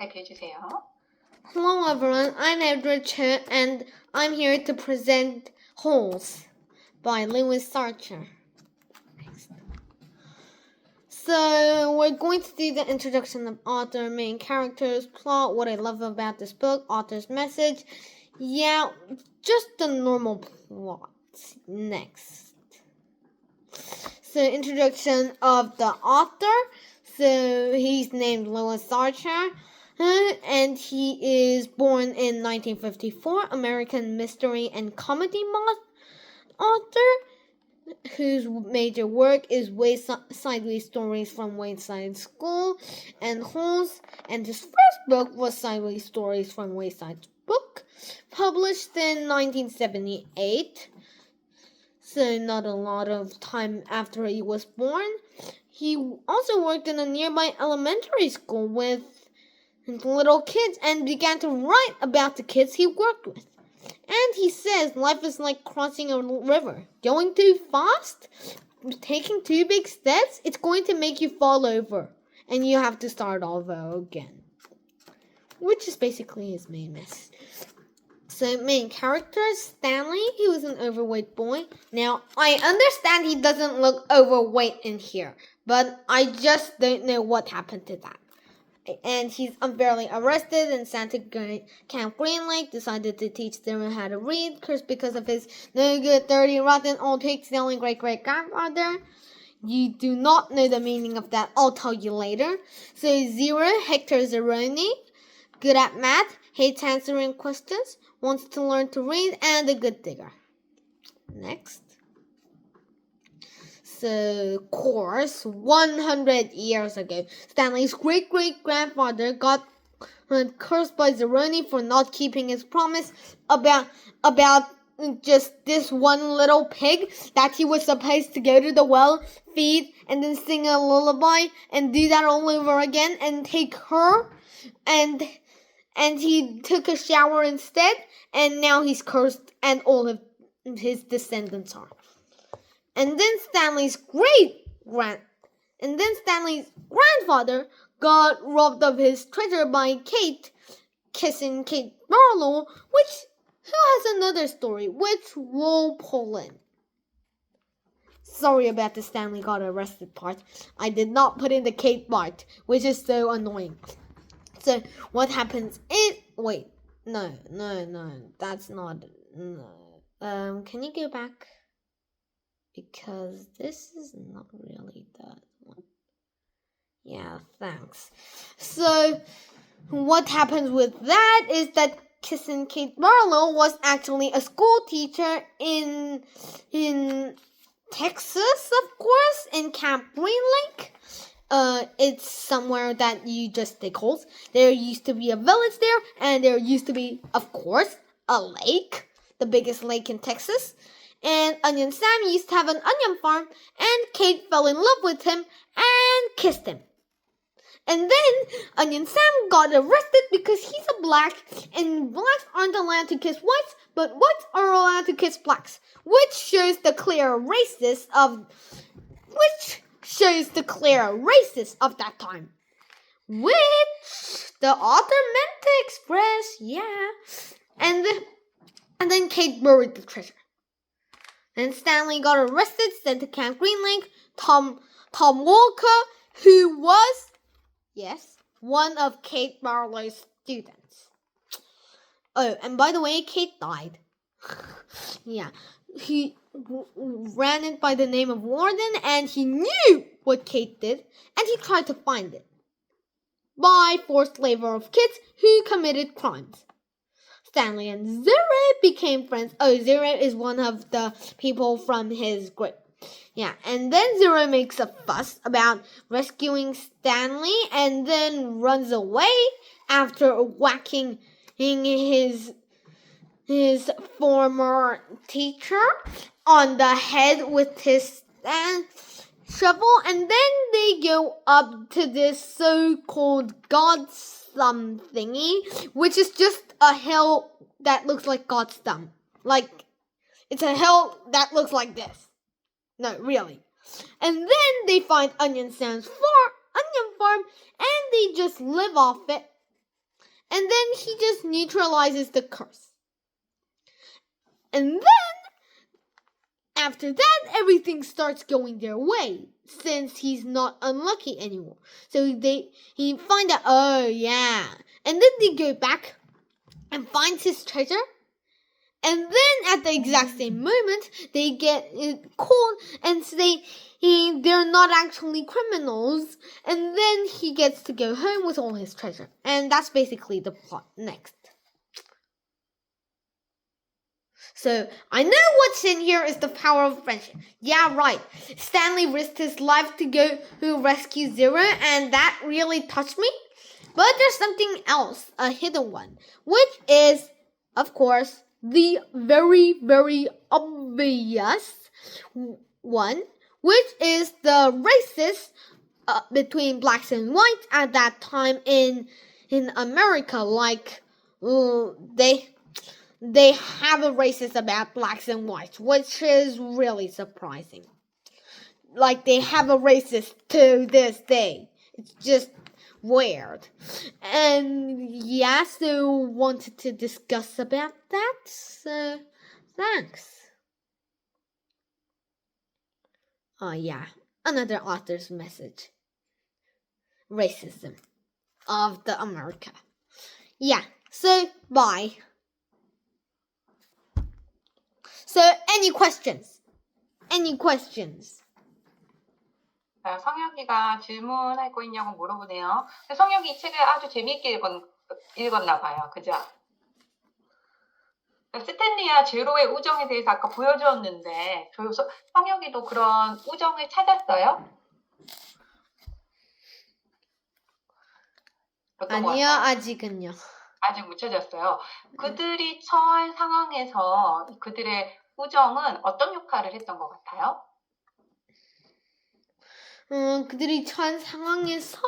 발표해주세요. Hello everyone, I'm Edward Chen and I'm here to present Holes by Lewis Sarcher. So we're going to do the introduction of author, main characters, plot, what I love about this book, author's message. Yeah, just the normal plot. Next. So introduction of the author. So he's named Lewis Sarcher. And he is born in 1954, American mystery and comedy author, whose major work is Sideways Stories from Wayside School and Holes, and his first book was Sideways Stories from Wayside Book, published in 1978, so not a lot of time after he was born. He also worked in a nearby elementary school with little kids and began to write about the kids he worked with. And he says life is like crossing a river. Going too fast, taking too big steps, it's going to make you fall over. And you have to start over again. Which is basically his main message. So main characters, Stanley, he was an overweight boy. Now, I understand he doesn't look overweight in here. But I just don't know what happened to that. And he's unfairly arrested and sent to Camp Green Lake, decided to teach them how to read, cursed because of his no good, dirty, rotten, old pig-stealing great-great-grandfather. You do not know the meaning of that, I'll tell you later. So Zero, Hector Zeroni, good at math, hates answering questions, wants to learn to read, and a good digger. Next. So, of course, 100 years ago, Stanley's great-great-grandfather got cursed by Zeroni for not keeping his promise about just this one little pig that he was supposed to go to the well, feed, and then sing a lullaby, and do that all over again, and take her, and he took a shower instead, and now he's cursed, and all of his descendants are. And then Stanley's grandfather got robbed of his treasure by kissing Kate Barlow, who has another story, which we'll pull in. Sorry about the Stanley got arrested part. I did not put in the Kate part, which is so annoying. So what happens is, wait, no, that's not, no. Can you go back? Because this is not really that one. Yeah, thanks. So, what happens with that is that Kissin Kate Barlow was actually a school teacher in Texas, of course, in Camp Green Lake. It's somewhere that you just dig holes. There used to be a village there, and there used to be, of course, a lake, the biggest lake in Texas. And Onion Sam used to have an onion farm, and Kate fell in love with him and kissed him. And then Onion Sam got arrested because he's a black, and blacks aren't allowed to kiss whites, but whites are allowed to kiss blacks, which shows the clear racist of that time. Which the author meant to express, yeah. And then Kate buried the treasure. And Stanley got arrested, sent to Camp Green Lake. Tom Walker, who was, yes, one of Kate Barlow's students. Oh, and by the way, Kate died. Yeah, he ran it by the name of Warden, and he knew what Kate did, and he tried to find it by forced labor of kids who committed crimes. Stanley and Zero became friends. Oh, Zero is one of the people from his group. Yeah, and then Zero makes a fuss about rescuing Stanley and then runs away after whacking his former teacher on the head with his shovel, and then they go up to this so-called God's thumb thingy, which is just a hill that looks like God's thumb. Like, it's a hill that looks like this. No, really. And then they find Onion Sam's onion farm, and they just live off it. And then he just neutralizes the curse. And then, after that, everything starts going their way, since he's not unlucky anymore. So he find out, oh yeah. And then they go back and finds his treasure. And then at the exact same moment, they get caught and they're not actually criminals. And then he gets to go home with all his treasure. And that's basically the plot next. So, I know what's in here is the power of friendship. Yeah, right. Stanley risked his life to go to rescue Zero, and that really touched me. But there's something else, a hidden one, which is, of course, the very, very obvious one, which is the racist between blacks and whites at that time in America. Like, they have a racist about blacks and whites, which is really surprising. Like, they have a racist to this day. It's just weird. And yeah, so wanted to discuss about that. So thanks. Oh yeah, another author's message. Racism of the America. Yeah, so bye. So any questions? Any questions? 성혁이가 질문할 거 있냐고 물어보네요. 성혁이 이 책을 아주 재미있게 읽었나 봐요. 그죠? 스탠리와 제로의 우정에 대해서 아까 보여주었는데 성혁이도 그런 우정을 찾았어요? 아니요, 아직은요. 아직 못 찾았어요. 그들이 처한 상황에서 그들의 우정은 어떤 역할을 했던 것 같아요? 그들이 처한 상황에서